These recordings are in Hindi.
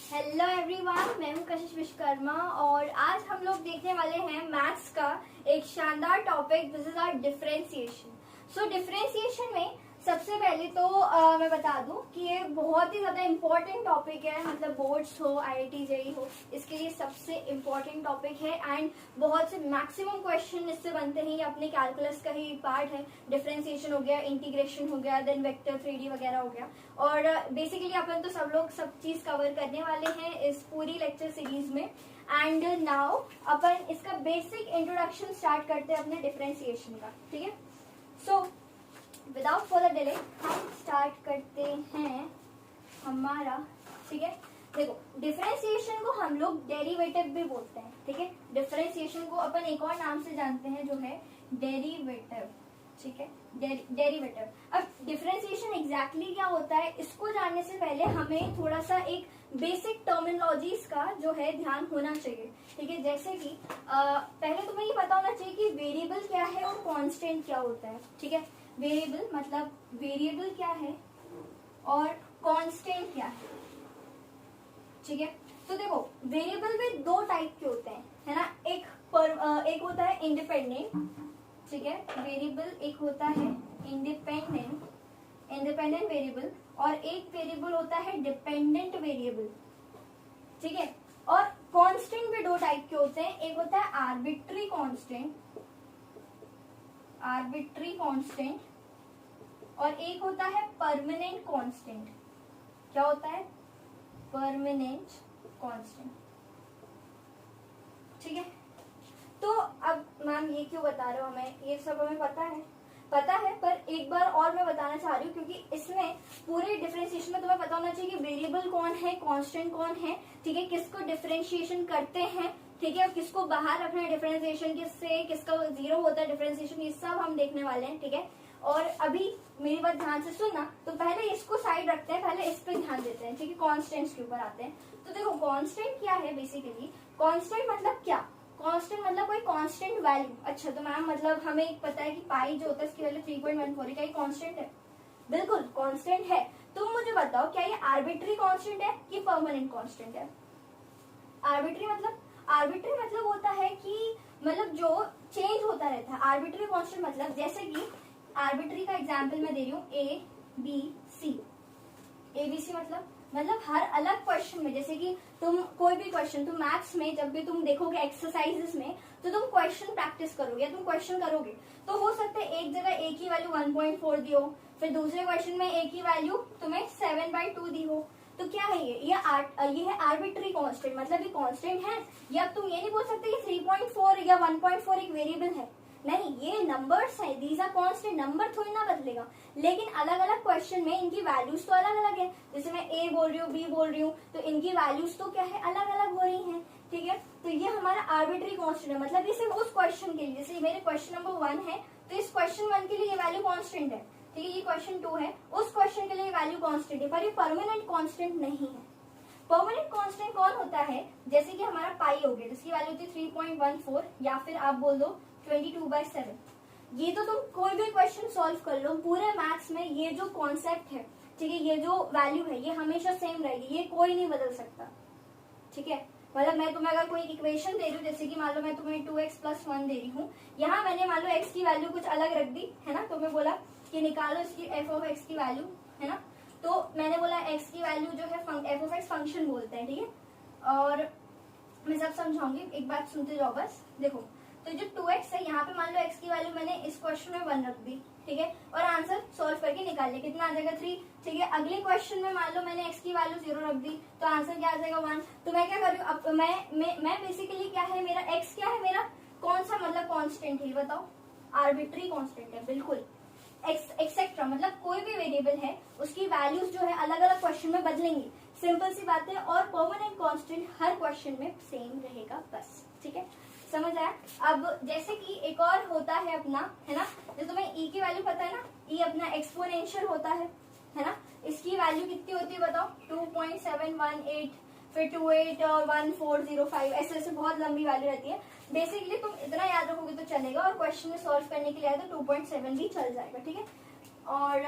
हेलो एवरीवन, मैं हूं कशिश विश्वकर्मा और आज हम लोग देखने वाले हैं मैथ्स का एक शानदार topic. This is our differentiation. So differentiation में सबसे पहले तो मैं बता दूं कि ये बहुत ही ज्यादा इम्पोर्टेंट टॉपिक है। मतलब बोर्ड्स हो, आईआईटी जेईई हो, इसके लिए सबसे इम्पोर्टेंट टॉपिक है एंड बहुत से मैक्सिमम क्वेश्चन इससे बनते हैं। ये अपने कैलकुलस का ही पार्ट है। डिफरेंशिएशन हो गया, इंटीग्रेशन हो गया, देन वेक्टर 3D वगैरह हो गया। और बेसिकली अपन तो सब लोग सब चीज कवर करने वाले हैं इस पूरी लेक्चर सीरीज में। एंड नाउ अपन इसका बेसिक इंट्रोडक्शन स्टार्ट करते हैं अपने डिफरेंशिएशन का। ठीक है, सो विदाउट फर्दर डिले हम स्टार्ट करते हैं हमारा। ठीक है, देखो डिफरेंशिएशन को हम लोग डेरिवेटिव भी बोलते हैं। ठीक है, डिफरेंशिएशन को अपन एक और नाम से जानते हैं जो है डेरिवेटिव। ठीक है, डेरिवेटिव। अब डिफरेंशिएशन एग्जैक्टली क्या होता है, इसको जानने से पहले हमें थोड़ा सा एक बेसिक टर्मिनोलॉजीज का जो है ध्यान होना चाहिए। ठीक है, जैसे कि पहले तुम्हें ये पता होना चाहिए कि वेरिएबल क्या है और कांस्टेंट क्या होता है। ठीक है, वेरिएबल मतलब वेरिएबल क्या है और कांस्टेंट क्या है। ठीक है, तो देखो वेरिएबल में दो टाइप के होते हैं, है ना। एक होता है इंडिपेंडेंट। ठीक है, वेरिएबल एक होता है इंडिपेंडेंट वेरिएबल और एक वेरिएबल होता है डिपेंडेंट वेरिएबल। ठीक है, और कांस्टेंट भी दो टाइप के होते हैं। एक होता है आर्बिट्री कांस्टेंट और एक होता है परमानेंट कांस्टेंट। क्या होता है? Permanent constant. ठीक है, तो अब मैम ये क्यों बता रहे हो हमें? ये सब हमें पता है, पर एक बार और मैं बताना चाह रही हूँ क्योंकि इसमें पूरे डिफरेंशिएशन में तुम्हें पता होना चाहिए कि वेरिएबल कौन है, कांस्टेंट कौन है। ठीक है, किसको डिफरेंशिएशन करते हैं, ठीक है, और किसको बाहर रखना है डिफरेंशिएशन किससे, किसका जीरो होता है डिफरेंशिएशन, ये सब हम देखने वाले हैं। ठीक है, और अभी मेरी बात ध्यान से सुनना। तो पहले इसको साइड रखते हैं, पहले इस पे ध्यान देते हैं। ठीक है, कांस्टेंट्स के ऊपर आते हैं। तो देखो कांस्टेंट क्या है बेसिकली। कांस्टेंट मतलब क्या? कांस्टेंट मतलब कोई कांस्टेंट वैल्यू। अच्छा, तो मैम मतलब हमें पता है कि पाई जो होता है इसकी वैल्यू 3.14 है। क्या ये कांस्टेंट है? बिल्कुल कांस्टेंट है। तुम मुझे बताओ क्या ये आर्बिट्री कांस्टेंट है कि परमानेंट कांस्टेंट है? आर्बिट्री मतलब होता है कि मतलब जो चेंज होता रहता है। आर्बिट्री कांस्टेंट मतलब जैसे कि आर्बिट्री का एग्जांपल मैं दे रही हूँ ABC मतलब हर अलग क्वेश्चन में, जैसे कि तुम कोई भी क्वेश्चन तुम मैथ्स में जब भी तुम देखोगे एक्सरसाइजेस में, तो तुम क्वेश्चन प्रैक्टिस करोगे या तुम क्वेश्चन करोगे तो हो सकता है एक जगह एक ही वैल्यू 1.4 दी हो, फिर दूसरे क्वेश्चन में एक ही वैल्यू तुम्हें 7/2 दी हो। तो क्या है ये है आर्बिट्री कांस्टेंट। मतलब ये कांस्टेंट है, या तुम ये नहीं बोल सकते कि 3.4 या 1.4 एक वेरिएबल है। नहीं, ये नंबर्स है, दीज आर कांस्टेंट। नंबर थोड़ी ना बदलेगा, लेकिन अलग अलग क्वेश्चन में इनकी वैल्यूज तो अलग अलग है। जैसे मैं A बोल रही हूँ, B बोल रही हूँ, तो इनकी वैल्यूज तो क्या है, अलग अलग हो रही हैं। ठीक है, तो ये हमारा आर्बिट्री कांस्टेंट है। मतलब ये सिर्फ उस क्वेश्चन के लिए, जैसे मेरे क्वेश्चन नंबर 1 है तो इस क्वेश्चन 1 के लिए ये वैल्यू कांस्टेंट है। ठीक है, ये क्वेश्चन 2 है, उस क्वेश्चन के लिए वैल्यू कांस्टेंट है, पर ये परमानेंट कांस्टेंट नहीं है। परमानेंट कांस्टेंट कौन होता है? जैसे कि हमारा पाई हो गया, जिसकी वैल्यू थी 3.14 या फिर आप बोल दो 22/7। ये तो तुम कोई भी क्वेश्चन सॉल्व कर लो पूरे मैथ्स में, ये जो कॉन्सेप्ट है, ठीक है, ये जो वैल्यू है ये हमेशा सेम रहेगी, ये कोई नहीं बदल सकता। ठीक है, मतलब मैं तुम्हें अगर कोई इक्वेशन दे रही हूँ, जैसे कि मान लो मैं तुम्हें 2x + 1 दे रही हूँ, यहाँ मैंने मान लो x की वैल्यू कुछ अलग रख दी, है ना। तो मैं बोला कि निकालो इसकी f(x) की वैल्यू, है ना। तो मैंने बोला x की वैल्यू जो है f(x) फंक्शन बोलते हैं। ठीक है, और मैं सब समझाऊंगी, एक बात सुनते जाओ बस। देखो, तो जो 2x है, यहाँ पे मान लो x की वैल्यू मैंने इस क्वेश्चन में 1 रख दी। ठीक है, और आंसर सॉल्व करके निकाल लिया, कितना आ जाएगा 3। ठीक है, अगले क्वेश्चन में मान लो मैंने x की वैल्यू 0 रख दी, तो आंसर क्या आ जाएगा 1। तो मैं क्या कर रही हूँ अब, मैं बेसिकली क्या है मेरा x, क्या है मेरा कौन सा मतलब कांस्टेंट है, बताओ? आर्बिट्री कांस्टेंट है, बिल्कुल। एक्सेट्रा मतलब कोई भी वेरिएबल है उसकी वैल्यूज जो है अलग अलग क्वेश्चन में बदलेंगी, सिंपल सी बात है। और परमानेंट कांस्टेंट हर क्वेश्चन में सेम रहेगा बस। ठीक है, समझ आया? अब जैसे कि एक और होता है अपना, है ना, जो तुम्हें e की वैल्यू पता है ना, e अपना एक्सपोनेंशियल होता है ना। इसकी वैल्यू कितनी होती है बताओ? 2.718, फिर 28 और 1405, ऐसे बहुत लंबी वैल्यू रहती है। बेसिकली तुम इतना याद रखोगे तो चलेगा, और क्वेश्चन में सॉल्व करने के लिए आए तो 2.7 भी चल जाएगा। ठीक है, और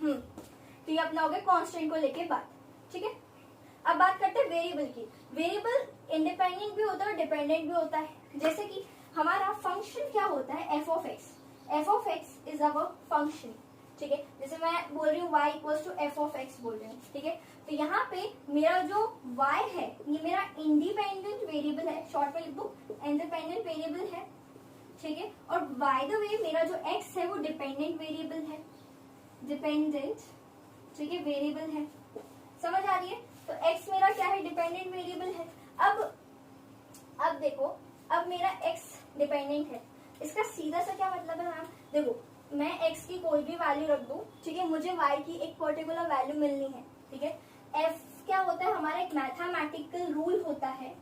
तो ये अपना हो गया कांस्टेंट को लेके बात। ठीक है, अब बात करते हैं वेरिएबल की। वेरिएबल इंडिपेंडेंट भी होता है और डिपेंडेंट भी होता है। जैसे कि हमारा फंक्शन क्या होता है, F of X. F of X is our function, ठीक है। जैसे मैं बोल रही हूँ y equals to F of X बोल रही हूँ, ठीक है। तो यहाँ पे मेरा जो y है ये मेरा इंडिपेंडेंट वेरिएबल है, शॉर्ट में लिख दो इंडिपेंडेंट वेरिएबल है, ठीक है। और बाय द वे मेरा जो x है वो डिपेंडेंट वेरिएबल है, डिपेंडेंट, ठीक है, वेरिएबल है। समझ आ रही है? तो x मेरा क्या है, डिपेंडेंट वेरिएबल है। अब देखो, अब मेरा x डिपेंडेंट है, इसका सीधा सा क्या मतलब है मैम, देखो मैं x की कोई भी वैल्यू रख दूं, ठीक है, मुझे y की एक पर्टिकुलर वैल्यू मिलनी है, ठीक है। f क्या होता है, हमारा एक मैथमेटिकल रूल होता है,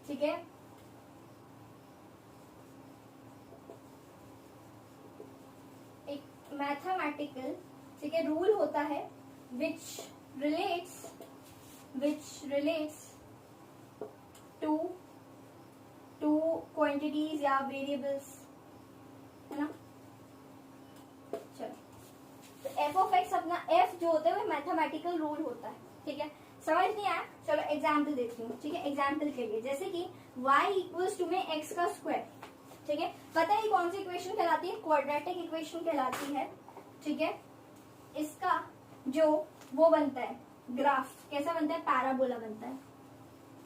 ठीक है। एक मैथमेटिकल, ठीक है, रूल होता है which relates to quantities या वेरिएबल्स, है ना। चलो, तो एफ ऑफ एक्स अपना एफ जो होता है वो मैथमेटिकल रूल होता है, ठीक है। समझ नहीं आया? चलो एग्जाम्पल देती हूँ, ठीक है। एग्जाम्पल के लिए जैसे कि y इक्वल्स टू में x का स्क्वायर, ठीक है। पता है कौन सी इक्वेशन कहलाती है, क्वाड्रेटिक इक्वेशन कहलाती है, ठीक है। इसका जो वो बनता है ग्राफ कैसा बनता है, पैराबोला बनता है,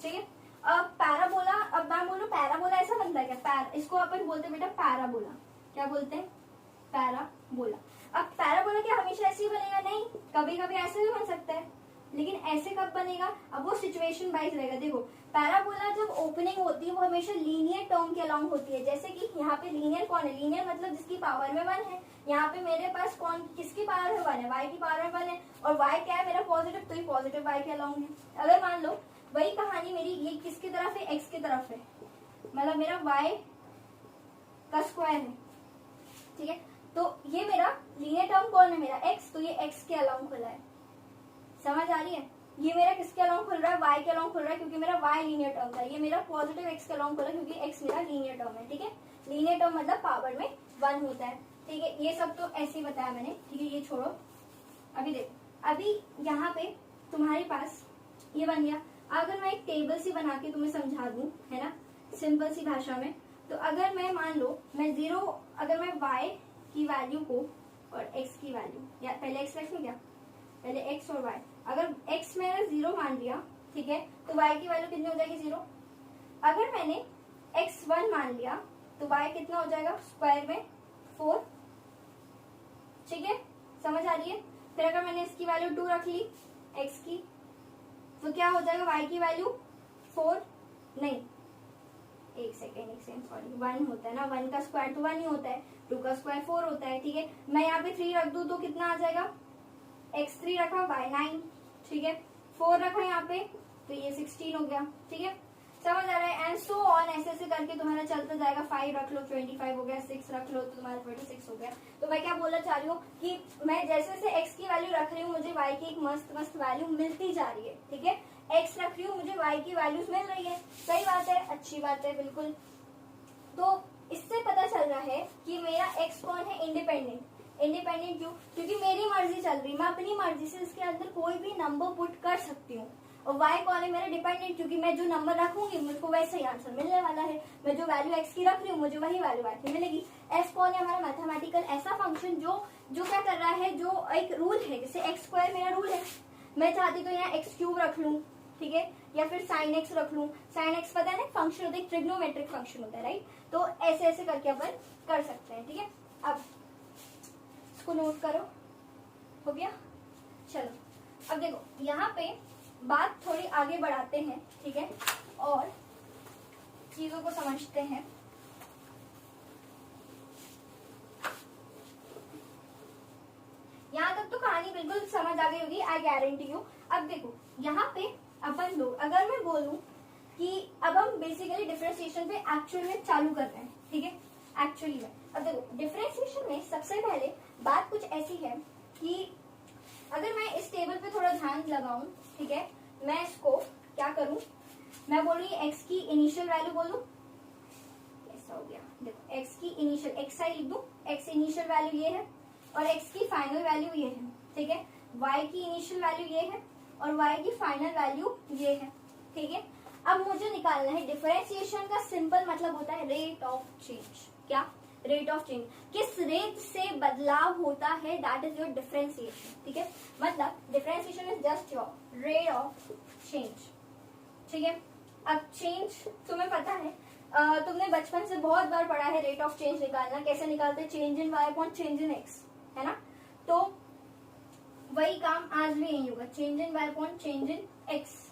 ठीक है। अब पैराबोला, अब मैं बोलूं पैराबोला ऐसा बनता है क्या, इसको अपन बोलते हैं बेटा पैराबोला, क्या बोलते हैं, पैराबोला। अब पैराबोला क्या हमेशा ऐसे ही बनेगा, नहीं, कभी कभी ऐसे भी बन सकता है, लेकिन ऐसे कब बनेगा, अब वो सिचुएशन वाइज रहेगा। देखो पैराबोला जब ओपनिंग होती है वो हमेशा लीनियर टर्म के अलोंग होती है। जैसे कि यहाँ पे लीनियर कौन है, लीनियर मतलब जिसकी पावर में 1 है। यहाँ पे मेरे पास कौन, किसकी पावर में 1 है, y की पावर में 1 है, और y क्या है मेरा पॉजिटिव, तो ये पॉजिटिव y के अलोंग है। अगर मान लो वही कहानी मेरी ये किसकी तरफ है, x की तरफ है, मतलब मेरा y का स्क्वायर है, ठीक है। तो ये मेरा लीनियर टर्म कौन है, मेरा x, तो ये x के अलोंग खुला है। समझ आ रही है? ये मेरा किसके अलोंग खुल रहा है, y के अलोंग खुल रहा है, क्योंकि मेरा y लीनियर टर्म था। ये मेरा पॉजिटिव x के अलोंग खुला क्योंकि x मेरा लीनियर टर्म है, ठीक है। लीनियर टर्म मतलब पावर में 1 होता है, ठीक है। ये सब तो ऐसे ही बताया मैंने, ठीक है, ये छोड़ो। अभी देखो, अभी यहाँ पे तुम्हारे पास ये बन गया। अगर मैं एक टेबल सी बना के तुम्हें समझा दूं, है ना, सिंपल सी भाषा में, तो अगर मैं मान लो मैं अगर मैं y की वैल्यू को और x की वैल्यू, या पहले x रख लूं क्या, पहले x और y, अगर x मैंने 0 मान लिया, ठीक है, तो y की वैल्यू कितनी हो जाएगी, 0। अगर मैंने x 1 मान लिया तो y कितना हो जाएगा, स्क्वायर में 4, ठीक है। समझ आ रही है? फिर अगर मैंने इसकी वैल्यू 2 रख ली x की, तो क्या हो जाएगा, y की वैल्यू 4, नहीं, एक सेकेंड सॉरी, 1 होता है ना, 1 का स्क्वायर तो 1 ही होता है, 2 का स्क्वायर 4 होता है, ठीक है। मैं यहाँ पे 3 रख दूं तो कितना आ जाएगा, x3 रखा, y9, ठीक है, 4 रखा यहाँ पे, तो ये 16 हो गया, ठीक है। समझ आ रहा है? एंड सो ऑन, ऐसे ऐसे करके तुम्हारा चलता जाएगा। 5 रख लो 25 हो गया, 6 रख लो तो तुम्हारा 26 हो गया। तो मैं क्या बोलना चाह रही हूँ कि मैं जैसे जैसे x की वैल्यू रख रही हूँ मुझे y की एक मस्त मस्त वैल्यू मिलती जा रही है, ठीक है। x रख रही हूँ, मुझे y की वैल्यूज मिल रही है, सही बात है, अच्छी बात है, बिल्कुल। तो इससे पता चल रहा है कि मेरा x कौन है, इंडिपेंडेंट। इंडिपेंडेंट क्यों, क्योंकि मेरी मर्जी चल रही है, मैं अपनी मर्जी से इसके अंदर कोई भी नंबर पुट कर सकती हूँ। और y कौन है, मेरा डिपेंडेंट, क्योंकि मैं जो नंबर रखूंगी मुझको वैसे ही आंसर मिलने वाला है। मैं जो वैल्यू x की रख रही हूँ मुझे वही वैल्यू y की मिलेगी। f कौन है, हमारा मैथमेटिकल ऐसा फंक्शन जो क्या कर रहा है, जो एक रूल है, जैसे x स्क्वायर मेरा रूल है, मैं चाहती तो यहाँ x क्यूब रख लूँ, ठीक है, या फिर साइन x रख लूँ। साइन x पता है ना, फंक्शन होता है, ट्रिग्नोमेट्रिक फंक्शन होता है, राइट। तो ऐसे ऐसे करके अपन कर सकते हैं, ठीक है। अब इसको नोट करो, हो गया। चलो अब देखो यहाँ पे बात थोड़ी आगे बढ़ाते हैं, ठीक है, और चीजों को समझते हैं। यहाँ तक तो कहानी बिल्कुल समझ आ गई होगी, आई गारंटी यू। अब देखो यहाँ पे अपन लोग, अगर मैं बोलूं कि अब हम बेसिकली डिफरेंशिएशन पे एक्चुअल में चालू कर रहे हैं, ठीक है, एक्चुअली में। अब देखो डिफरेंशिएशन में सबसे पहले बात कुछ ऐसी है कि अगर मैं इस टेबल पे थोड़ा ध्यान लगाऊं, ठीक है, मैं इसको क्या करूं, मैं बोल रही हूँ x की इनिशियल वैल्यू बोलूं, ऐसा हो गया। देखो x की इनिशियल, x आई लिख दूं, x इनिशियल वैल्यू ये है और x की फाइनल वैल्यू ये है, ठीक है। y की इनिशियल वैल्यू ये है और y की फाइनल वैल्यू ये है, ठीक है। अब मुझे निकालना है डिफरेंशिएशन का सिंपल मतलब होता है रेट ऑफ चेंज। क्या? रेट ऑफ चेंज, किस रेट से बदलाव होता है, दैट इज योर डिफरेंशिएशन, ठीक है। मतलब differentiation is just your rate of change, ठीक है। अब चेंज तुम्हें पता है, तुमने बचपन से बहुत बार पढ़ा है रेट ऑफ चेंज निकालना, कैसे निकालते हैं, change in Y upon change in X, है ना। तो वही काम आज भी यही होगा, change in Y upon change in X,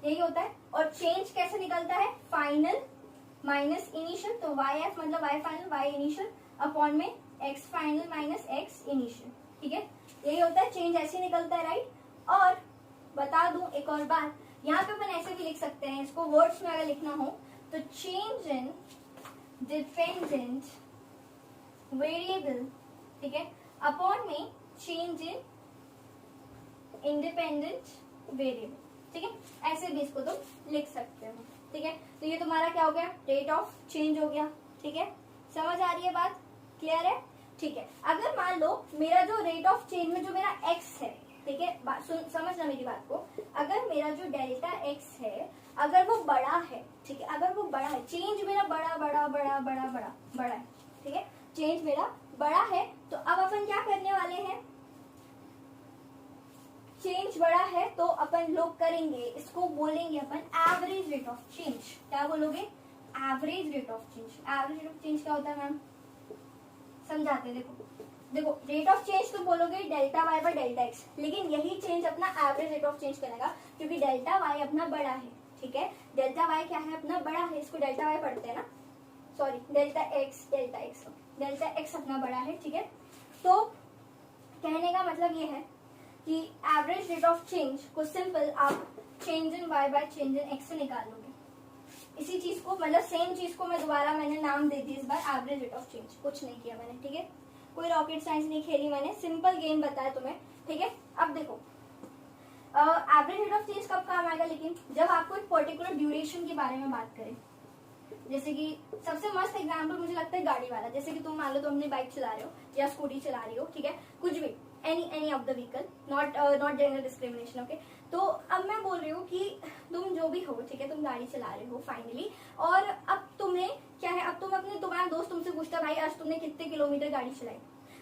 यही होता है। और चेंज कैसे निकलता है, फाइनल माइनस इनिशियल, तो वाई एफ मतलब Y final Y initial upon में X final minus X initial, ठीक है। यही होता है, चेंज ऐसे निकलता है, राइट। और बता दूं एक और बात, यहाँ पे अपन ऐसे भी लिख सकते हैं, इसको वर्ड्स में अगर लिखना हो तो चेंज इन डिपेंडेंट वेरिएबल, ठीक है, अपॉन में चेंज इन इंडिपेंडेंट वेरिएबल, ठीक है। ऐसे भी इसको तुम लिख सकते हो, ठीक है। तो ये तुम्हारा क्या हो गया, रेट ऑफ चेंज हो गया, ठीक है। समझ आ रही है बात, क्लियर है, ठीक है। अगर मान लो मेरा जो रेट ऑफ चेंज में जो मेरा एक्स है, ठीक है, समझना मेरी बात को, अगर मेरा जो डेल्टा एक्स है अगर वो बड़ा है, ठीक है, अगर वो बड़ा है, चेंज मेरा बड़ा बड़ा बड़ा बड़ा बड़ा बड़ा है, ठीक है, चेंज मेरा बड़ा है, तो अब अपन क्या करने वाले हैं, चेंज बड़ा है तो अपन लोग करेंगे, इसको बोलेंगे अपन एवरेज रेट ऑफ चेंज। क्या बोलोगे, average rate of change. Average rate of change क्या होता है मैम, समझाते हैं। देखो रेट ऑफ चेंज तो बोलोगे delta Y by delta X, लेकिन यही चेंज अपना एवरेज रेट ऑफ चेंज करेगा, क्योंकि डेल्टा वाई अपना बड़ा है, ठीक है। डेल्टा वाई क्या है, अपना बड़ा है, इसको डेल्टा वाई पढ़ते हैं ना, सॉरी डेल्टा एक्स अपना बड़ा है, ठीक है। तो कहने का मतलब ये है कि एवरेज रेट ऑफ चेंज को सिंपल आप change in Y by change in X से निकाल लोगे। इसी चीज को मतलब सेम चीज को मैं दोबारा मैंने नाम दे दी इस बार एवरेज रेट ऑफ चेंज, कुछ नहीं किया मैंने, ठीक है। कोई रॉकेट साइंस नहीं खेली मैंने, सिंपल गेम बताया तुम्हें, ठीक है। अब देखो एवरेज रेट ऑफ चेंज कब काम आएगा, लेकिन जब आपको एक पर्टिकुलर ड्यूरेशन के बारे में बात करें, जैसे कि सबसे मस्त एग्जांपल मुझे लगता है गाड़ी वाला, जैसे कि तुम मान लो तुम अपनी बाइक चला रहे हो या स्कूटी चला रही हो, ठीक है, कुछ भी, any of the vehicle, not gender discrimination, okay. तो अब मैं बोल रही हूँ कि तुम जो भी हो, ठीक है, तुम गाड़ी चला रहे हो फाइनली, और अब तुम्हें क्या है, अब तुम अपने तुम्हारा दोस्त तुमसे पूछता है भाई आज तुमने कितने किलोमीटर गाड़ी चलाई,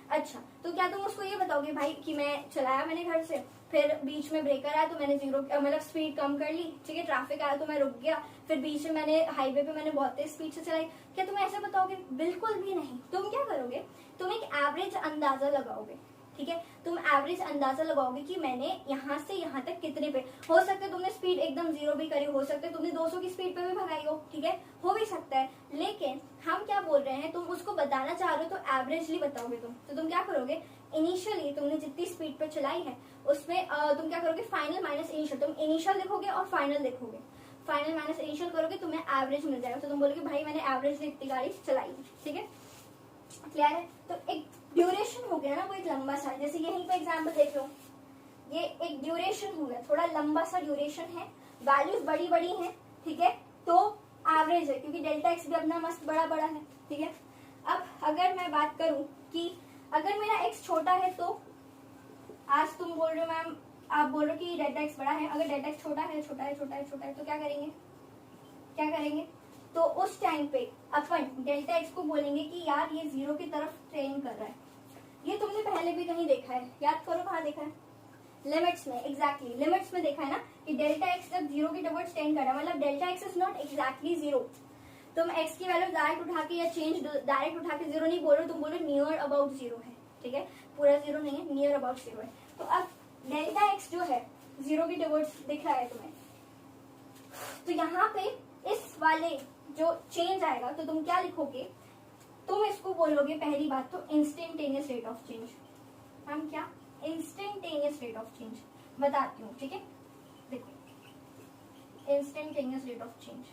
अच्छा, तो क्या तुम उसको ये बताओगे भाई कि मैं चलाया मैंने घर से, फिर बीच में ब्रेकर आया तो मैंने जीरो मतलब स्पीड कम कर ली, ठीक है, ट्रैफिक आया तो मैं रुक गया, फिर बीच में मैंने हाईवे पे मैंने बहुत तेज स्पीड से चलाई, क्या तुम ऐसे बताओगे, बिल्कुल भी नहीं। तुम क्या करोगे, तुम एक एवरेज अंदाजा लगाओगे, ठीक है, तुम एवरेज अंदाजा लगाओगे कि मैंने यहाँ से यहाँ तक कितने पे, हो सकता है तुमने स्पीड एकदम जीरो भी करी, हो सकता है तुमने 200 की स्पीड पे भी भगाई हो, ठीक है, हो भी सकता है, लेकिन हम क्या बोल रहे हैं, तुम उसको बताना चाह रहे हो तो एवरेजली बताओगे तुम, तो तुम क्या करोगे, इनिशियली तुमने जितनी स्पीड पे चलाई है उसमें तुम क्या करोगे, फाइनल माइनस इनिशियल, तुम इनिशियल लिखोगे और फाइनल लिखोगे, फाइनल माइनस इनिशियल करोगे, तुम्हें एवरेज मिल जाएगा, तो तुम बोलोगे भाई मैंने एवरेज इतनी गाड़ी चलाई, ठीक है, क्लियर है। तो एक ड्यूरेशन हो गया ना, वो एक लंबा सा, जैसे यहीं पे एग्जांपल देख लो, ये एक ड्यूरेशन हो गया, थोड़ा लंबा सा ड्यूरेशन है, वैल्यूज बड़ी बड़ी हैं, ठीक है, तो एवरेज है, क्योंकि डेल्टा एक्स भी अपना मस्त बड़ा बड़ा है, ठीक है। अब अगर मैं बात करूं कि अगर मेरा एक्स छोटा है, तो आज तुम बोल रहे हो मैम, आप बोल रहे हो कि डेल्टा एक्स बड़ा है, अगर डेल्टा एक्स छोटा है तो क्या करेंगे, तो उस टाइम पे अपन डेल्टा एक्स को बोलेंगे कि यार ये जीरो की तरफ ट्रेन कर रहा है। ये तुमने पहले भी कहीं देखा है, याद करो कहाँ देखा है, लिमिट्स में, एग्जैक्टली लिमिट्स में देखा है ना, कि डेल्टा एक्स जब जीरो की टवर्ड्स ट्रेन कर रहा है, मतलब delta x is not exactly zero. तुम एक्स की वैल्यू डायरेक्ट उठा के या चेंज डायरेक्ट उठा के जीरो नहीं बोल रहे हो, तुम बोल रहे हो नियर अबाउट जीरो है, ठीक है, पूरा जीरो नहीं है, नियर अबाउट जीरो है। तो अब डेल्टा एक्स जो है जीरो की टवर्ड्स दिख रहा है तुम्हें, तो यहाँ पे इस वाले जो चेंज आएगा तो तुम क्या लिखोगे, तुम इसको बोलोगे पहली बात तो इंस्टेंटेनियस रेट ऑफ चेंज। हम क्या, इंस्टेंटेनियस रेट ऑफ चेंज बताती हूँ, ठीक है, देखो इंस्टेंटेनियस रेट ऑफ चेंज,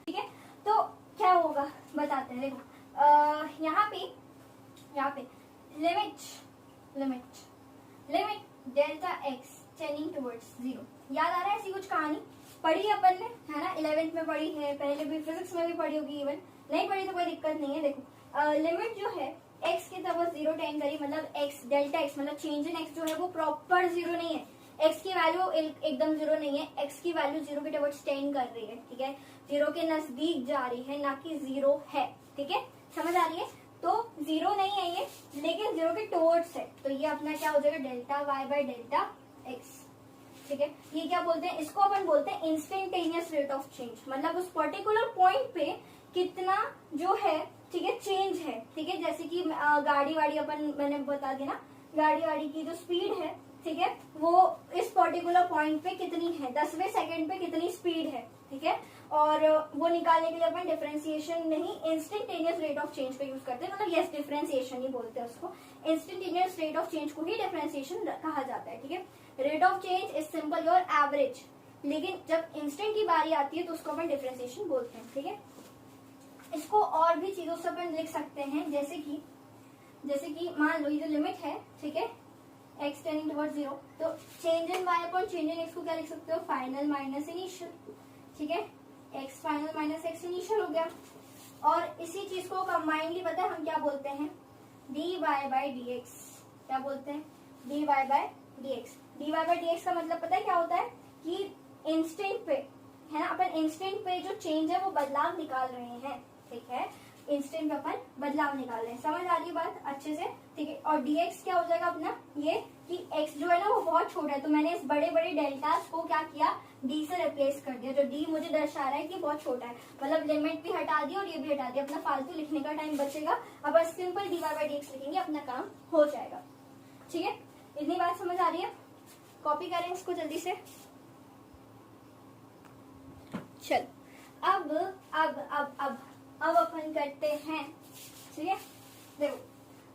ठीक है। तो क्या होगा बताते हैं, देखो यहाँ पे limit delta x tending towards zero, याद आ रहा है ऐसी कुछ कहानी पढ़ी अपन ने, है ना, 11th में पढ़ी है, पहले भी फिजिक्स में भी पढ़ी होगी, इवन नहीं पढ़ी तो कोई दिक्कत नहीं है। देखो लिमिट जो है एक्स की तरफ जीरो टेंड करी, मतलब एक्स डेल्टा एक्स मतलब चेंज इन एक्स जो है वो प्रॉपर जीरो नहीं है, एक्स की वैल्यू एकदम जीरो नहीं है, एक्स की वैल्यू जीरो के टुवर्ड्स टेंड कर रही है, ठीक है, जीरो के नजदीक जा रही है, ना कि जीरो है, ठीक है, समझ आ रही है। तो जीरो नहीं है ये, लेकिन जीरो के टुवर्ड्स है, तो ये अपना क्या हो जाएगा, delta Y by delta X, ठीक है। ये क्या बोलते हैं, इसको अपन बोलते हैं इंस्टेंटेनियस रेट ऑफ चेंज, मतलब उस पर्टिकुलर पॉइंट पे कितना जो है, ठीक है, चेंज है, ठीक है। जैसे कि गाड़ी वाड़ी अपन मैंने बता दिया ना, गाड़ी वाड़ी की जो स्पीड है, ठीक है, वो इस पर्टिकुलर पॉइंट पे कितनी है, 10वें सेकंड पे कितनी स्पीड है, ठीक है। और वो निकालने के लिए अपन डिफरेंशिएशन नहीं, इंस्टेंटेनियस रेट ऑफ चेंज का यूज करते हैं, मतलब यस डिफरेंशिएशन ही बोलते हैं उसको, इंस्टेंटेनियस रेट ऑफ चेंज को ही डिफरेंशिएशन कहा जाता है, ठीक है। Rate of change is simple your average, लेकिन जब इंस्टेंट की बारी आती है तो उसको अपन डिफरेंशिएशन बोलते हैं, ठीक है। इसको और भी चीजों से अपन लिख सकते हैं, जैसे कि मान लो ये जो लिमिट है, ठीक है, x टेंडिंग टुवर्ड्स जीरो, तो change in y upon change in x को क्या लिख सकते हो, फाइनल माइनस इनिशियल, ठीक है, x final minus x initial हो गया। और इसी चीज को कंबाइनली पता है हम क्या बोलते हैं, dy बाय dx, क्या बोलते हैं, dy by dx। dy by dx का मतलब पता है क्या होता है, कि इंस्टेंट पे है ना, अपन इंस्टेंट पे जो चेंज है वो बदलाव निकाल रहे हैं, ठीक है, इंस्टेंट पे अपन बदलाव निकाल रहे हैं, समझ आ रही है बात अच्छे से, ठीक है। और dx क्या हो जाएगा अपना, ये कि x जो है ना वो बहुत छोटा है, तो मैंने इस बड़े बड़े डेल्टास को क्या किया, d से रिप्लेस कर दिया, जो d मुझे दर्शा रहा है कि बहुत छोटा है, मतलब लिमिट भी हटा दी और ये भी हटा दिया, अपना फालतू लिखने का टाइम बचेगा, अब सिंपल dy बाय dx लिखेंगे, अपना काम हो जाएगा, ठीक है। इतनी बात समझ आ रही है, कॉपी करें इसको जल्दी से। चल अब अपन करते हैं, ठीक है। देखो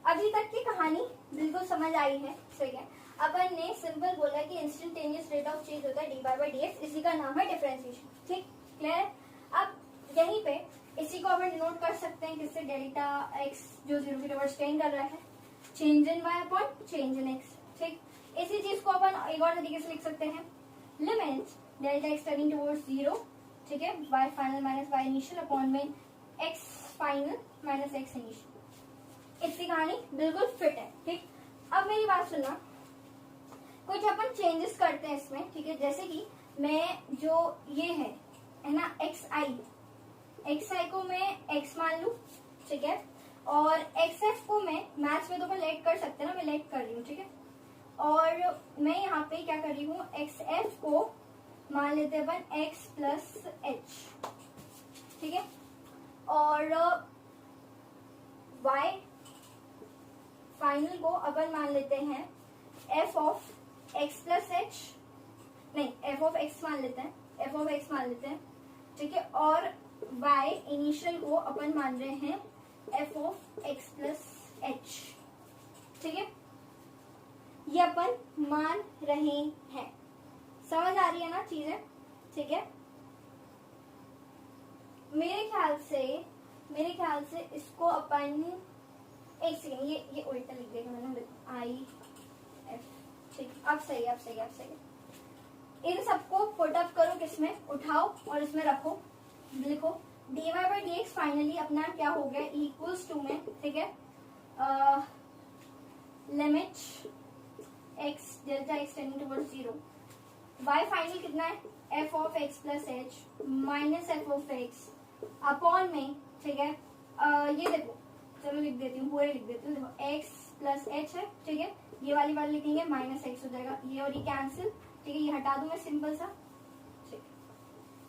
अभी तक की कहानी बिल्कुल समझ आई है, ठीक है। अपन ने सिंपल बोला कि इंस्टेंटेनियस रेट ऑफ चेंज होता है dy बाय dx, इसी का नाम है डिफरेंशिएशन, ठीक, क्लियर है। अब यहीं पे इसी को अपन डिनोट कर सकते हैं किससे, डेल्टा x जो जीरो के टुवर्ड्स टेंड कर रहा है, change in y upon change in x, ठीक। इसी चीज को अपन एक और तरीके से लिख सकते हैं, limit delta x tending towards zero, ठीक है, y final minus y initial upon में x final minus x initial. इसकी कहानी बिल्कुल फिट है, ठीक। अब मेरी बात सुनना, कुछ अपन चेंजेस करते हैं इसमें, ठीक है, जैसे कि मैं जो ये है ना xi को मैं x मान लू, ठीक है, और xf को मैं मैथ्स में तो मैं लेट कर सकते हैं ना, मैं लेट कर रही हूँ, ठीक है, और मैं यहाँ पे क्या कर रही हूँ, xf को मान लेते हैं अपन x प्लस h, ठीक है, और y फाइनल को अपन मान लेते हैं f of x plus h, नहीं f ऑफ x मान लेते हैं, f ऑफ x मान लेते हैं, ठीक है, और y इनिशियल को अपन मान रहे हैं f of x plus h, ठीक है, ये अपन मान रहे हैं, समझ आ रही है ना चीजें, ठीक है। मेरे ख्याल से इसको अपन एक सेकेंड, ये उल्टा लिख देगा मैंने, आई एफ, ठीक, अब सही है। इन सबको पुट अप करो, किसमें उठाओ और इसमें रखो, लिखो dy बाय dx फाइनली अपना क्या हो गया, इक्वल्स टू में, ठीक है, limit x delta x tending towards zero, y final कितना है, f of x plus h minus f of x upon में, ठीक है, ये देखो, चलो लिख देती हूँ, पूरे लिख देती हूँ, देखो x प्लस h है, ठीक है, ये वाली बात लिखेंगे, माइनस x हो जाएगा, ये और ये कैंसिल, ठीक है, ये हटा दूं मैं सिंपल सा, ठीक,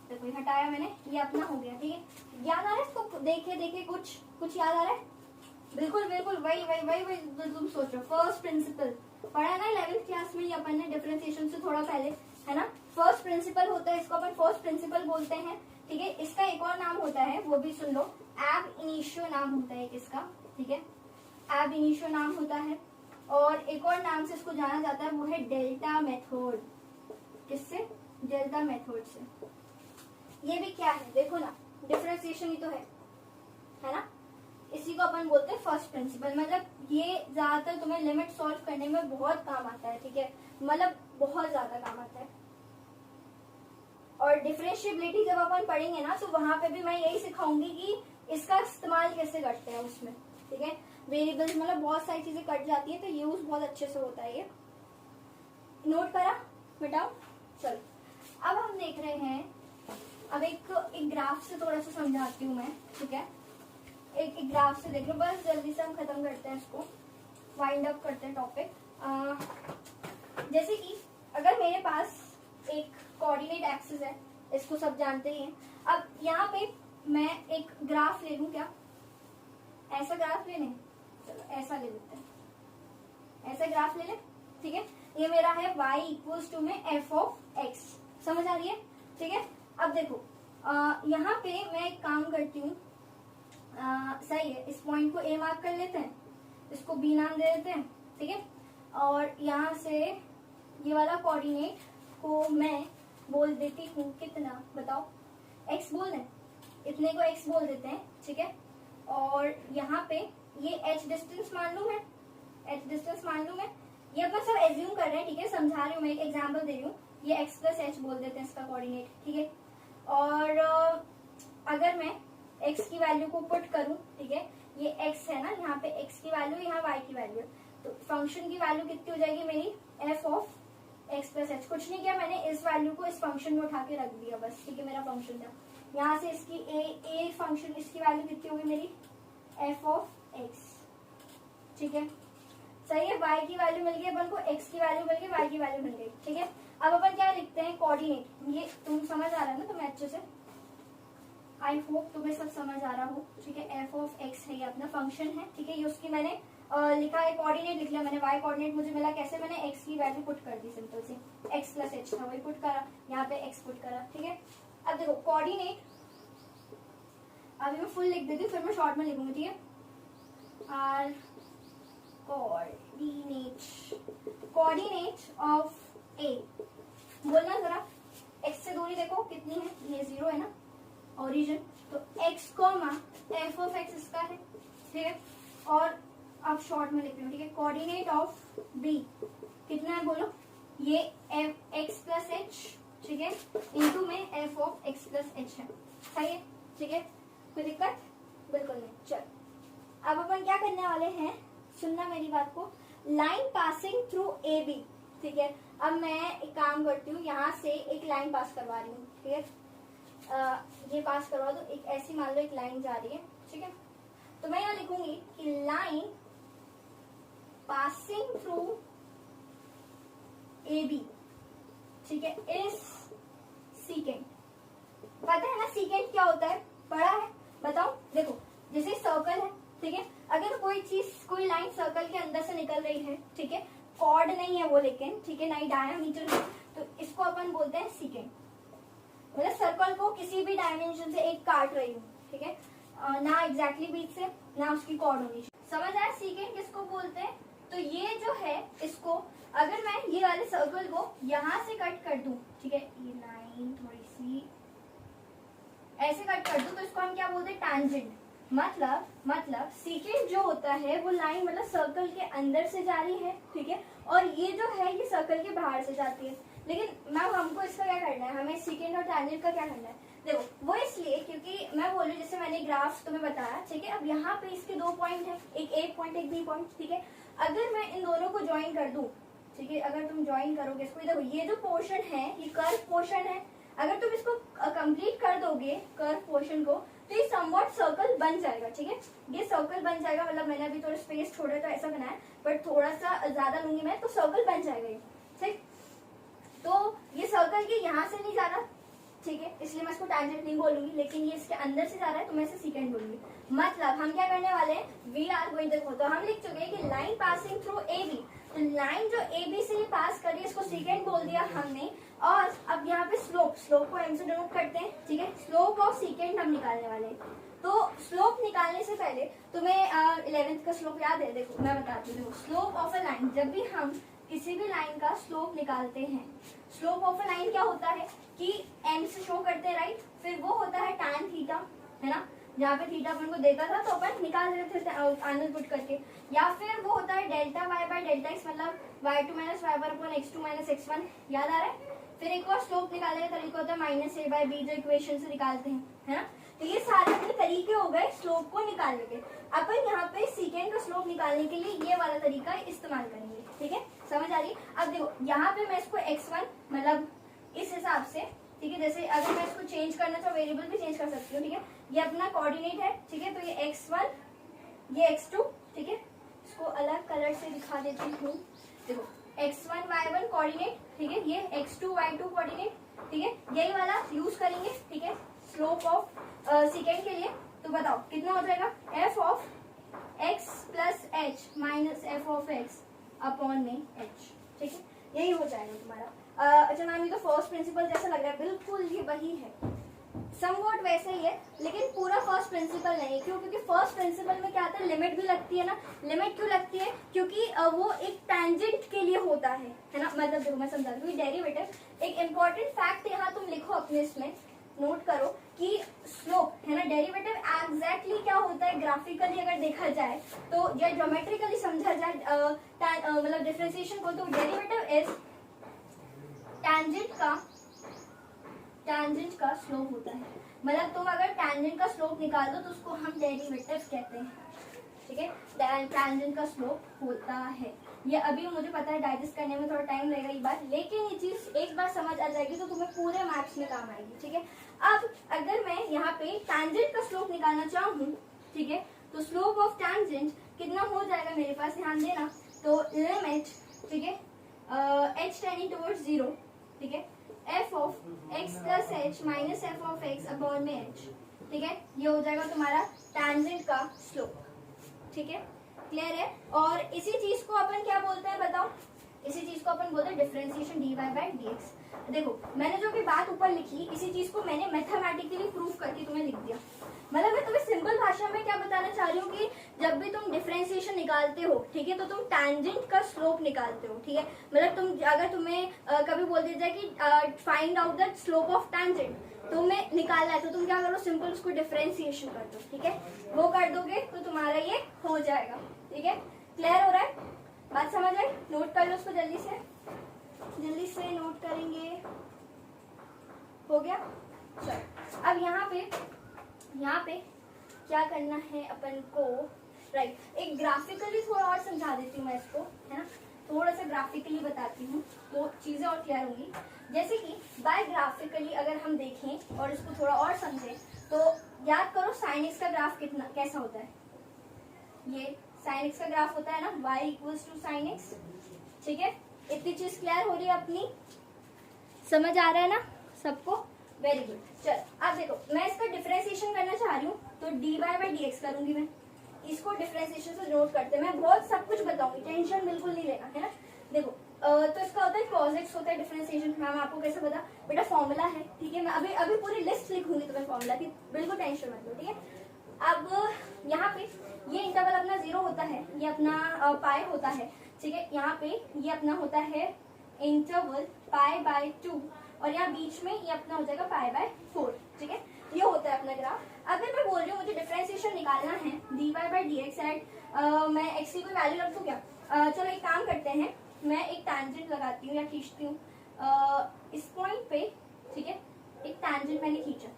देखो ये हटाया मैंने, ये अपना हो गया, ठीक है। याद आ रहा है इसको, देखे कुछ याद आ रहा है, बिल्कुल वही तुम सोच रहे हो, फर्स्ट प्रिंसिपल पढ़ा ना 11th क्लास में, ये अपन ने डिफरेंशिएशन से थोड़ा पहले, है ना, फर्स्ट प्रिंसिपल होता है, इसको अपन फर्स्ट प्रिंसिपल बोलते हैं, ठीक है। इसका एक और नाम होता है, वो भी सुन लो, एब इनिशियो नाम होता है इसका, ठीक है, एब इनिशियो नाम होता है, और एक और नाम से इसको जाना जाता है, वो है डेल्टा मेथड, किससे, डेल्टा मेथड से। ये भी क्या है, देखो ना, डिफरेंशिएशन ही तो है ना, इसी को अपन बोलते हैं फर्स्ट प्रिंसिपल, मतलब ये ज्यादातर तुम्हें लिमिट सॉल्व करने में बहुत काम आता है, ठीक है, मतलब बहुत ज्यादा काम आता है। और डिफरेंशिएबिलिटी जब अपन पढ़ेंगे ना, तो वहां पे भी मैं यही सिखाऊंगी कि इसका इस्तेमाल कैसे करते हैं उसमें, ठीक है, वेरिएबल्स, मतलब बहुत सारी चीजें कट जाती है, तो यूज बहुत अच्छे से होता है, ये नोट करा, बताओ। चलो अब हम देख रहे हैं, अब एक ग्राफ से थोड़ा सा समझाती हूँ मैं, ठीक है। एक ग्राफ से देख लो, बस जल्दी से हम खत्म करते हैं इसको, वाइंड अप करते हैं टॉपिक। जैसे कि अगर मेरे पास एक कोऑर्डिनेट एक्सिस है, इसको सब जानते ही हैं। अब यहाँ पे मैं एक ग्राफ ले लूं, क्या ऐसा ग्राफ ले लें? चलो ऐसा ले लेते हैं, ऐसा ग्राफ ले लें, ठीक है। ये मेरा है y इक्वल्स टू में f ऑफ x, समझ आ रही है, ठीक है। अब देखो यहाँ पे मैं एक काम करती हूँ, सही है, इस पॉइंट को a मार्क कर लेते हैं, इसको b नाम दे देते हैं, ठीक है। और यहाँ से ये वाला कोऑर्डिनेट को मैं बोल देती हूँ कितना, बताओ, x बोल दें, इतने को x बोल देते हैं, ठीक है। और यहाँ पे ये h डिस्टेंस मान लूं मैं, h डिस्टेंस मान लूं मैं, ये अपन सब एज्यूम कर रहे हैं, ठीक है, समझा रही हूँ मैं, एक एग्जांपल दे रही हूँ। ये x प्लस h बोल देते हैं इसका कोऑर्डिनेट, ठीक है। और अगर मैं x की वैल्यू को पुट करूं, ठीक है, ये x है ना, यहाँ पे x की वैल्यू, यहाँ y की वैल्यू, तो फंक्शन की वैल्यू कितनी हो जाएगी मेरी, f of x plus h। कुछ नहीं किया मैंने, इस वैल्यू को इस फंक्शन में उठा के रख दिया बस, ठीक है, मेरा फंक्शन था। यहाँ से इसकी a फंक्शन, इसकी वैल्यू कितनी होगी मेरी, f ऑफ x, ठीक है, सही है। y की वैल्यू मिल गई अपन को, x की वैल्यू मिल गई, y की वैल्यू मिल गई, ठीक है। अब अपन क्या लिखते हैं, कोऑर्डिनेट, ये तुम समझ आ रहा है ना तुम्हें अच्छे से, आई होप तुम्हें सब समझ आ रहा हो, ठीक है। f ऑफ x है, ये अपना फंक्शन है, ठीक है। ये उसकी मैंने लिखा है, कोऑर्डिनेट लिख लिया मैंने, y कोऑर्डिनेट मुझे मिला कैसे, मैंने x की वैल्यू पुट कर दी, सिंपल सी, x प्लस h था वही पुट करा, यहाँ पे x पुट करा, ठीक है। अब देखो कोऑर्डिनेट, अभी मैं फुल लिख देती हूँ, फिर मैं शॉर्ट में लिखूंगी, ठीक है। आर कोऑर्डिनेट ऑफ a, बोलना जरा, x से दूरी देखो कितनी है, ये 0 है ना, ओरिजिन, तो x comma f of x इसका है, ठीक है। और अब शॉर्ट में लिख रही हूँ, ठीक है। कोऑर्डिनेट ऑफ b कितना है बोलो, ये x प्लस h, ठीक है, इंटू में f of x plus h है, सही है, ठीक है, कोई दिक्कत बिल्कुल नहीं। चल अब अपन क्या करने वाले हैं, सुनना मेरी बात को, line passing through A B, ठीक है। अब मैं एक काम करती हूँ, यहाँ से एक लाइन पास करवा रही हूँ, ठीक है, ये पास करवा दो, एक ऐसी मान लो एक लाइन जा रही है, ठीक है। तो मैं यहाँ लिखूंगी कि line passing through A B, ठीक है, इज सीकेंट। पता है ना सीकेंट क्या होता है, पढ़ा है, बताओ। देखो जैसे सर्कल है, ठीक है, अगर कोई चीज, कोई लाइन सर्कल के अंदर से निकल रही है, ठीक है, कॉर्ड नहीं है वो लेकिन, ठीक है, ना ही डायमीटर है, तो इसको अपन बोलते हैं सीकेंट। मतलब सर्कल को किसी भी डायमेंशन से एक काट रही हूँ, ठीक है, ना एग्जैक्टली बीच से, ना उसकी कॉर्ड होनी चाहिए, समझ आया सीकेंट किसको बोलते हैं। तो ये जो है, इसको अगर मैं ये वाले सर्कल को यहाँ से कट कर दूं, ठीक है, ये लाइन थोड़ी सी ऐसे कट कर दूं, तो इसको हम क्या बोलते हैं, टैंजेंट। मतलब सीकेंट जो होता है वो लाइन मतलब सर्कल के अंदर से जा रही है, ठीक है, और ये जो है ये सर्कल के बाहर से जाती है। लेकिन मैम हमको इसका क्या करना है, हमें सीकेंट और टैंजेंट का क्या करना है, देखो वो इसलिए क्योंकि मैं बोलूँ, जैसे मैंने ग्राफ तुम्हें बताया, ठीक है। अब यहाँ पे इसके 2 पॉइंट है, एक ए पॉइंट एक बी पॉइंट, ठीक है। अगर मैं इन दोनों को ज्वाइन कर दूं, ठीक है, अगर तुम ज्वाइन करोगे इसको, देखो ये जो पोर्शन है ये कर्व पोर्शन है, अगर तुम इसको कंप्लीट कर दोगे कर्व पोर्शन को, तो ये समवॉट सर्कल बन जाएगा, ठीक है, ये सर्कल बन जाएगा। मतलब मैंने अभी थोड़ा स्पेस छोड़ा तो ऐसा बनाया, बट थोड़ा सा ज्यादा लूंगी मैं तो सर्कल बन जाएगा ये, ठीक। तो ये सर्कल के यहाँ से नहीं जा रहा, ठीक है, इसलिए मैं इसको टैंजेंट नहीं बोलूंगी, लेकिन ये इसके अंदर से जा रहा है तो मैं इसे सीकेंट बोलूंगी। मतलब हम क्या करने वाले हैं, वी आर गोइंग, देखो तो हम लिख चुके हैं कि line passing through A B, तो लाइन जो ए बी से ये पास कर रही है इसको सीकेंट बोल दिया हमने। और अब यहाँ पे स्लोप को एम से डिनोट करते हैं, ठीक है, स्लोप ऑफ सीकेंट हम निकालने वाले हैं। तो स्लोप निकालने से पहले तुम्हें 11th का स्लोप याद है, देखो मैं बताती हूँ। स्लोप ऑफ अ लाइन, जब भी हम किसी भी लाइन का स्लोप निकालते हैं, स्लोप ऑफ अ लाइन क्या होता है कि एम से शो करते हैं, राइट, फिर वो होता है tan थीटा, है ना, जहाँ पे थीटा अपन को देता था तो अपन निकाल देते थे एंगल पुट करके, या फिर वो होता है delta y by delta x, मतलब y2 minus y bar upon x2 minus x1, याद आ रहा है। फिर एक और स्लोप निकालने का तरीका होता है माइनस a बाय b, जो इक्वेशन से निकालते हैं, है ना। तो ये सारे अपने तरीके हो गए स्लोप को निकालने के। अपन यहाँ पे सीकेंट का स्लोप निकालने के लिए ये वाला तरीका इस्तेमाल करेंगे, ठीक है, समझ आ रही है? अब देखो यहाँ पे मैं इसको x1 मतलब इस हिसाब से, ठीक है, जैसे अगर मैं इसको चेंज करना चाहूँ वेरिएबल भी चेंज कर सकती हूँ, ठीक है, ये अपना कोऑर्डिनेट है, ठीक है, तो ये x1 ये x2, ठीक है, इसको अलग कलर से दिखा देती हूँ। देखो x1 y1 कोऑर्डिनेट, ठीक है, ये x2 y2 कोऑर्डिनेट, ठीक है, यही वाला यूज करेंगे, ठीक है, स्लोप ऑफ सेकेंड के लिए। तो बताओ कितना हो जाएगा, f of x plus H minus F of x upon में h, ठीक है, यही हो जाएगा तुम्हारा। अच्छा मैम ये तो फर्स्ट प्रिंसिपल जैसा लग रहा है, बिल्कुल ये वही है, समवॉट वैसे ही है, लेकिन पूरा फर्स्ट प्रिंसिपल नहीं है। क्यों? क्योंकि फर्स्ट प्रिंसिपल में क्या आता है, लिमिट भी लगती है ना। लिमिट क्यों लगती है? क्योंकि वो एक टैंजेंट के लिए होता है ना। मतलब देखो मैं समझा दूँ, डेरिवेटिव एक इम्पॉर्टेंट फैक्ट यहाँ तुम लिखो अपने इसमें, नोट करो कि स्लोप है ना, डेरिवेटिव एग्जैक्टली क्या होता है ग्राफिकली अगर देखा जाए तो, या ज्योमेट्रिकली समझा जाए मतलब डिफरेंशिएशन को, तो डेरिवेटिव इज टैंजेंट का स्लोप होता है। मतलब तुम अगर टैंजेंट का स्लोप निकाल दो तो उसको हम डेरिवेटिव कहते हैं, ठीक है, टैंजेंट का स्लोप होता है। ये अभी मुझे पता है डाइजेस्ट करने में थोड़ा टाइम लगेगा ये बात, लेकिन ये चीज एक बार समझ आ जाएगी तो तुम्हें पूरे मैथ्स में काम आएगी, ठीक है। अब अगर मैं यहाँ पे टैंजेंट का स्लोप निकालना चाहूँ, ठीक है, तो स्लोप ऑफ टैंजेंट कितना हो जाएगा मेरे पास, ध्यान देना, तो लिमिट, ठीक है, h टेंडिंग टुवर्ड्स 0, ठीक है, f of x plus H minus F of x upon में h, ठीक है, ये हो जाएगा तुम्हारा टैंजेंट का स्लोप, ठीक है, क्लियर है। और इसी चीज को अपन क्या बोलते हैं बताओ, इसी चीज को अपन बोलते हैं डिफरेंशिएशन dy बाय dx। देखो मैंने जो भी बात ऊपर लिखी, इसी चीज को मैंने मैथमेटिकली प्रूफ करके तुम्हें लिख दिया। मतलब मैं तुम्हें सिंपल भाषा में क्या बताना चाह रही हूँ कि जब भी तुम डिफरेंशिएशन निकालते हो, ठीक है, तो तुम टैंजेंट का स्लोप निकालते हो, ठीक है। मतलब तुम अगर तुम्हें कभी बोल दिया जाए कि find out the slope of tangent, तुम्हें निकालना है, तो तुम क्या करो, सिंपल उसको डिफरेंशिएशन कर दो, ठीक है, वो कर दोगे तो तुम्हारा ये हो जाएगा, ठीक है। क्लियर हो रहा है, बात समझ आई? नोट कर लो उसको जल्दी से नोट करेंगे, हो गया। चलो अब यहाँ पे क्या करना है अपन को, राइट, एक ग्राफिकली थोड़ा और समझा देती हूँ मैं इसको, है ना, थोड़ा सा ग्राफिकली बताती हूँ तो चीजें और क्लियर होंगी। जैसे कि बाय ग्राफिकली अगर हम देखें और इसको थोड़ा और समझें तो याद करो साइन एक्स का ग्राफ कितना कैसा होता है, ये साइन एक्स का ग्राफ होता है ना, y equals to sine X, ठीक है। इतनी चीज क्लियर हो रही है अपनी, समझ आ रहा है ना सबको, वेरी गुड। चल अब देखो मैं इसका डिफरेंशिएशन करना चाह रही हूँ तो dy बाय dx करूंगी मैं, इसको डिफरेंशिएशन से नोट करते हैं, मैं बहुत सब कुछ बताऊंगी, टेंशन बिल्कुल नहीं लेना, है ना। देखो तो इसका होता है cos x होता है डिफरेंशिएशन, मैम आपको कैसे पता, बेटा फॉर्मूला है, ठीक है, मैं अभी पूरी लिस्ट लिखूंगी तुम्हें फॉर्मूला की, बिल्कुल टेंशन मत लो, ठीक है। अब यहाँ पे ये इंटरवल अपना 0 होता है, ये अपना पाई होता है, ठीक है, यहाँ पे ये अपना होता है इंटरवल पाई बाय 2 और यहाँ बीच में ये अपना हो जाएगा पाई बाय 4, ठीक है, ये होता है अपना ग्राफ। अगर मैं बोल रही हूँ मुझे डिफरेंशिएशन निकालना है dy बाय dx एट मैं x की कोई वैल्यू रख दूँ क्या, चलो एक काम करते हैं, मैं एक टैंजेंट लगाती हूँ या खींचती हूँ इस पॉइंट पे, ठीक है, एक टैंजेंट मैंने खींचा,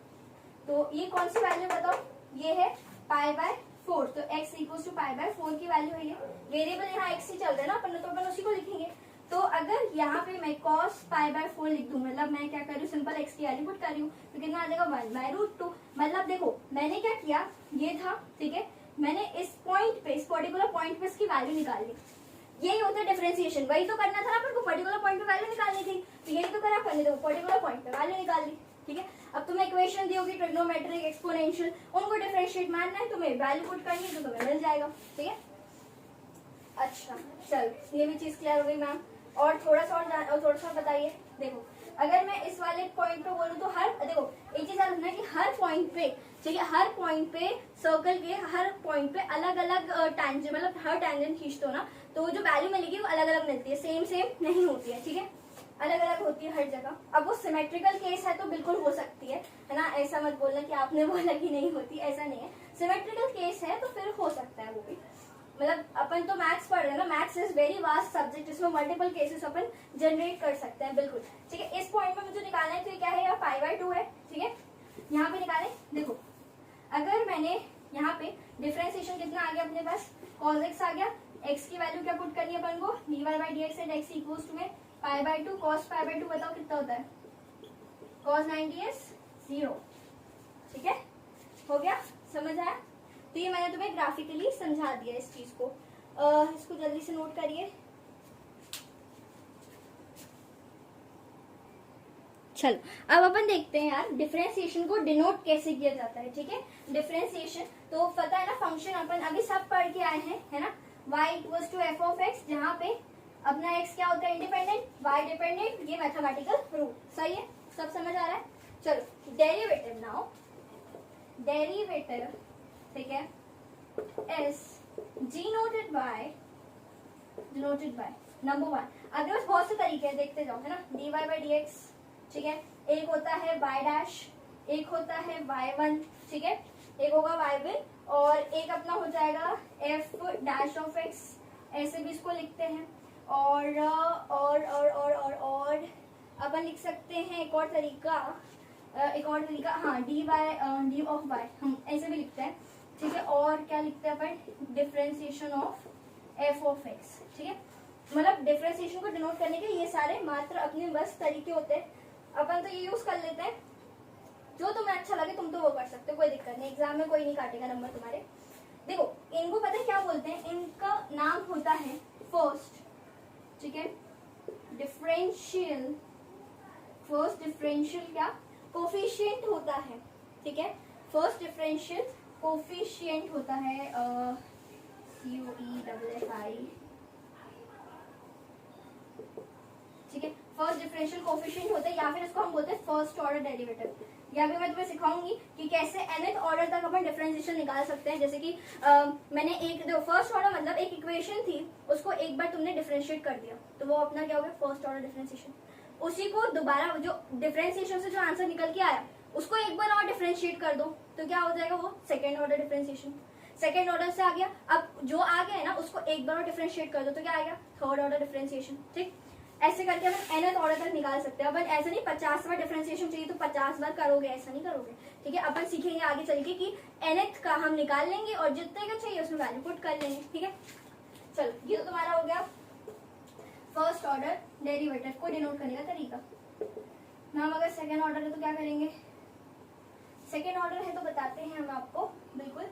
तो ये कौन सी वैल्यू बताओ, ये है पाई बाय 4, तो x equals to pi by 4 की वैल्यू है ये, वेरिएबल यहाँ x ही चल रहा है ना अपन, तो अपन उसी को लिखेंगे। तो अगर यहाँ पे मैं cos पाई बाय 4 लिख दूं, मतलब मैं क्या कर रही हूँ, सिंपल x की वैल्यू पुट कर रही हूँ, तो कितना आ जाएगा 1 बाय रूट 2। मतलब देखो मैंने क्या किया, ये था, ठीक है, मैंने इस पॉइंट पे, इस पर्टिकुलर पॉइंट पे इसकी वैल्यू निकाल ली, यही होता है डिफरेंशिएशन, वही तो करना था ना अपन को, पर्टिकुलर पॉइंट पे वैल्यू निकालनी थी, तो यही तो करा अपन ने, देखो पर्टिकुलर पॉइंट पे वैल्यू निकाल ली, ठीक है। अब तुम्हें इक्वेशन दी होगी ट्रिग्नोमेट्रिक एक्सपोनेंशियल, उनको डिफरेंशिएट मानना है, तुम्हें वैल्यू पुट करनी है तो तुम्हें मिल जाएगा, ठीक है। अच्छा चल ये भी चीज क्लियर हो गई मैम, और थोड़ा सा बताइए। देखो अगर मैं इस वाले पॉइंट पे बोलूँ तो हर, देखो एक चीज समझना कि हर पॉइंट पे, ठीक है, हर पॉइंट पे सर्कल के हर पॉइंट पे अलग अलग टैंजेंट, मतलब हर टैंजेंट खींचते हो ना, तो जो वैल्यू मिलेगी वो अलग अलग मिलती है, सेम नहीं होती है, ठीक है, अलग अलग होती है हर जगह। अब वो सिमेट्रिकल केस है तो बिल्कुल हो सकती है ना, ऐसा मत बोलना कि आपने बोला कि नहीं होती, ऐसा नहीं है, सिमेट्रिकल केस है तो फिर हो सकता है वो भी। मतलब अपन तो मैथ्स पढ़ रहे हैं ना, maths is very vast subject, इसमें मल्टीपल केसेस अपन जनरेट कर सकते हैं, बिल्कुल, ठीक है। इस पॉइंट में मुझे निकालना है तो ये क्या है, यहाँ पाई बाय 2 है, ठीक है, यहाँ पे निकालें। देखो अगर मैंने यहाँ पे डिफरेंशिएशन कितना आ गया अपने पास, cos x आ गया, x की वैल्यू क्या पुट करनी है अपन को, dy by D X and X equals to में pi by two cos pi by two, बताओ कितना होता है, cos 90s 0। ठीक है, हो गया, समझ आया। तो ये मैंने तुम्हें ग्राफिकली समझा दिया इस चीज को, इसको जल्दी से नोट करिए। चलो अब अपन देखते हैं यार डिफरेंशिएशन को डिनोट कैसे किया जाता है। ठीक है, डिफरेंशिएशन तो पता है ना, फंक्शन अपन अभी सब पढ़ के आए हैं, है ना, y equals to F of X, जहाँ पे अपना x क्या होता है इंडिपेंडेंट, y डिपेंडेंट, ये मैथमेटिकल रूल सही है, सब समझ आ रहा है। चलो डेरिवेटिव नाउ, डेरिवेटिव ठीक है is denoted by number one. अगर बस बहुत से तरीके हैं, देखते जाओ, है ना, dy बाई डी एक्स, ठीक है, एक होता है y डैश, एक होता है y1, ठीक है, एक होगा y1 और एक अपना हो जाएगा f डैश ऑफ x, ऐसे भी इसको लिखते हैं। और अपन लिख सकते हैं एक और तरीका, हाँ डी ऑफ y, हम ऐसे भी लिखते हैं। ठीक है, और क्या लिखते हैं अपन, differentiation of f of x। ठीक है, मतलब डिफरेंशिएशन को डिनोट करने के ये सारे मात्र अपने बस तरीके होते हैं, अपन तो ये यूज कर लेते हैं, जो तुम्हें अच्छा लगे तुम तो वो कर सकते हो, कोई दिक्कत नहीं, एग्जाम में कोई नहीं काटेगा नंबर तुम्हारे। देखो इनको पता है क्या बोलते हैं, इनका नाम होता है फर्स्ट, ठीक है, डिफरेंशियल, फर्स्ट डिफरेंशियल क्या कोफिशिएंट होता है। ठीक है, फर्स्ट डिफरेंशियल कोफिशिएंट होता है COEFFI। ठीक है, फर्स्ट डिफरेंशियल कोफिशिएंट होता है, या फिर इसको हम बोलते हैं फर्स्ट ऑर्डर डेरिवेटिव। या फिर मैं तुम्हें सिखाऊंगी कि कैसे nth ऑर्डर तक अपन डिफरेंशिएशन निकाल सकते हैं। जैसे कि मैंने एक जो फर्स्ट ऑर्डर मतलब एक इक्वेशन थी, उसको एक बार तुमने डिफरेंशिएट कर दिया, तो वो अपना क्या हो गया, फर्स्ट ऑर्डर डिफरेंशिएशन। उसी को दोबारा जो डिफरेंशिएशन से जो आंसर निकल के आया उसको एक बार और डिफरेंशिएट कर दो, तो क्या हो जाएगा, वो second order differentiation. Second order से आ गया, अब जो आ गया है ना उसको एक बार और डिफरेंशिएट कर दो, तो क्या आएगा, थर्ड ऑर्डर डिफरेंशिएशन। ठीक, ऐसे करके अपन nth ऑर्डर तक निकाल सकते हैं। अपन ऐसा नहीं 50 बार डिफरेंशिएशन चाहिए तो 50 बार करोगे, ऐसा नहीं करोगे। ठीक है, अपन सीखेंगे आगे चल के कि nth का हम निकाल लेंगे और जितने का चाहिए उसमें वैल्यू पुट कर लेंगे। ठीक है, चलो ये तो तुम्हारा हो गया फर्स्ट ऑर्डर डेरिवेटिव को डिनोट करने का तरीका। मैम अगर सेकेंड ऑर्डर है तो क्या करेंगे, सेकेंड ऑर्डर है तो बताते हैं हम आपको बिल्कुल।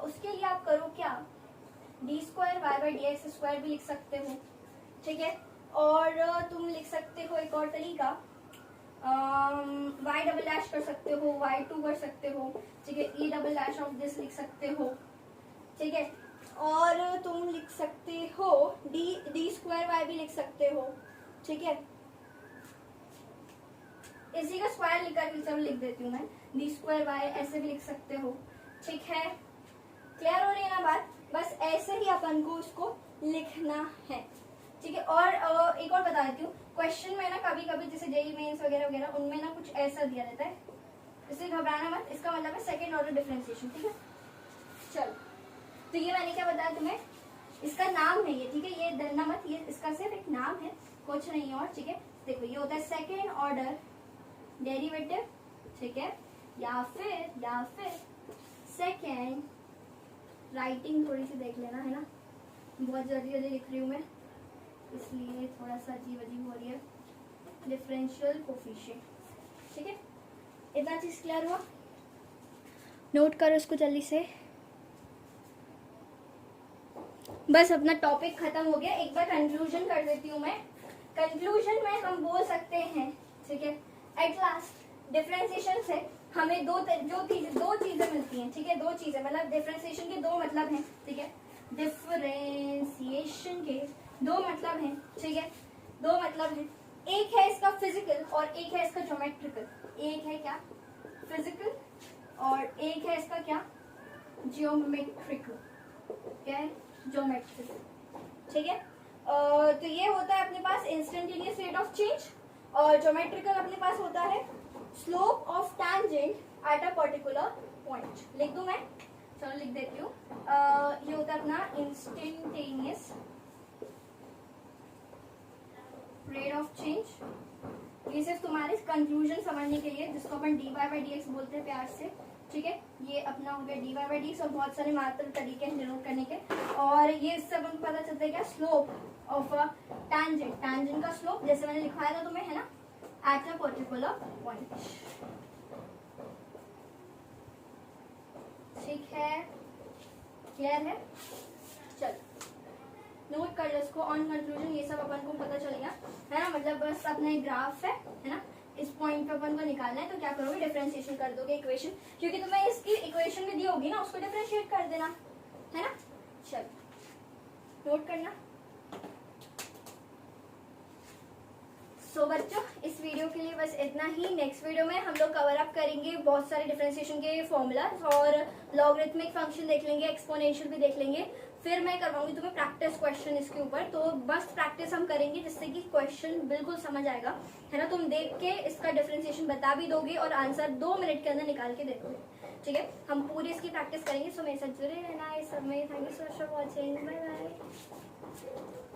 उसके लिए आप करो क्या, D square Y by D X square भी लिख सकते हो। ठीक है, और तुम लिख सकते हो एक और तरीका, y डबल डैश कर सकते हो, y2 कर सकते हो। ठीक है, e double dash of this लिख सकते हो। ठीक है, और तुम लिख सकते हो डी स्क्वायर वाई भी लिख सकते हो। ठीक है, इसी का स्क्वायर लिख देती हूँ मैं, डी स्क्वायर वाई ऐसे भी लिख सकते हो। ठीक है, क्लियर हो रही है ना बात, बस ऐसे ही अपन को उसको लिखना है। ठीक है, और एक और बता देती हूँ, क्वेश्चन में ना कभी कभी जैसे जेईई मेंस वगैरह वगैरह उनमें ना कुछ ऐसा दिया रहता है, इसलिए घबराना मत, इसका मतलब है सेकेंड ऑर्डर डिफरेंशिएशन। ठीक है, चलो तो ये मैंने क्या बताया तुम्हें, इसका नाम है ये। ठीक है, ये डरना मत, ये इसका सिर्फ एक नाम है, कुछ नहीं और। ठीक है, देखो ये होता है सेकेंड ऑर्डर डेरिवेटिव। ठीक है, या फिर सेकेंड, राइटिंग थोड़ी सी देख लेना, है ना, बहुत जल्दी जल्दी लिख रही हूँ मैं इसलिए थोड़ा सा अजीब हो रही है, डिफरेंशियल कोफिशिएंट। ठीक है, इतना चीज क्लियर हुआ, नोट करो इसको जल्दी से। बस अपना टॉपिक खत्म हो गया, एक बार कंक्लूजन कर देती हूँ मैं। कंक्लूजन में हम बोल सकते हैं, ठीक है, एट लास्ट डिफरेंशिएशन से हमें दो चीजें मिलती हैं। ठीक है, दो चीजें, मतलब डिफरेंशिएशन के दो मतलब हैं। ठीक है, डिफरेंशिएशन के दो मतलब हैं। ठीक है, दो मतलब हैं, एक है इसका फिजिकल और एक है इसका ज्योमेट्रिकल। एक है क्या, फिजिकल, और एक है इसका क्या, ज्योमेट्रिकल। क्या है, ज्योमेट्रिकल। ठीक है, तो ये होता है अपने पास इंस्टेंटेनियस रेट ऑफ चेंज, और ज्योमेट्रिकल अपने पास होता है slope of tangent at a particular point. लिख दूं मैं, चलो लिख देती हूँ। ये होता है अपना इंस्टेंटेनियस रेट ऑफ चेंज। ये सिर्फ तुम्हारे कंक्लूजन समझने के लिए, जिसको अपन dy बाई डी एक्स बोलते हैं प्यार से। ठीक है, ये अपना हो गया dy बाई डी। सब बहुत सारे मात्र तरीके हैं डिनोट करने के, और ये इससे अपन को पता चलता है क्या, slope of a tangent. Tangent का स्लोप जैसे मैंने लिखवाया था तुम्हें, है ना, एट अ पर्टिकुलर पॉइंट। ठीक है, क्लियर है? चल नोट कर लो इसको। ऑन कंक्लूजन ये सब अपन को पता चल गया, है ना, मतलब बस अपना एक ग्राफ है ना, इस पॉइंट पे अपन को निकालना है। तो क्या करोगे, डिफरेंशिएशन कर दोगे इक्वेशन, क्योंकि तुम्हें इसकी इक्वेशन में दी होगी ना, उसको डिफरेंशिएट कर देना, है ना। चल नोट करना। सो बच्चों, इस वीडियो के लिए बस इतना ही। नेक्स्ट वीडियो में हम लोग कवर अप करेंगे बहुत सारे डिफरेंशिएशन के फॉर्मूलाज, और लॉगरिथमिक फंक्शन देख लेंगे, एक्सपोनेंशियल भी देख लेंगे। फिर मैं करवाऊंगी तुम्हें प्रैक्टिस क्वेश्चन इसके ऊपर। तो बस प्रैक्टिस हम करेंगे जिससे कि क्वेश्चन बिल्कुल समझ आएगा, है ना। तुम देख के इसका डिफरेंशिएशन बता भी दोगे और आंसर 2 मिनट के अंदर निकाल के दे दोगे। ठीक है, हम पूरी इसकी प्रैक्टिस करेंगे। सो मेरे साथ जुड़े रहना इस सब में। Thank you so much for watching, bye bye.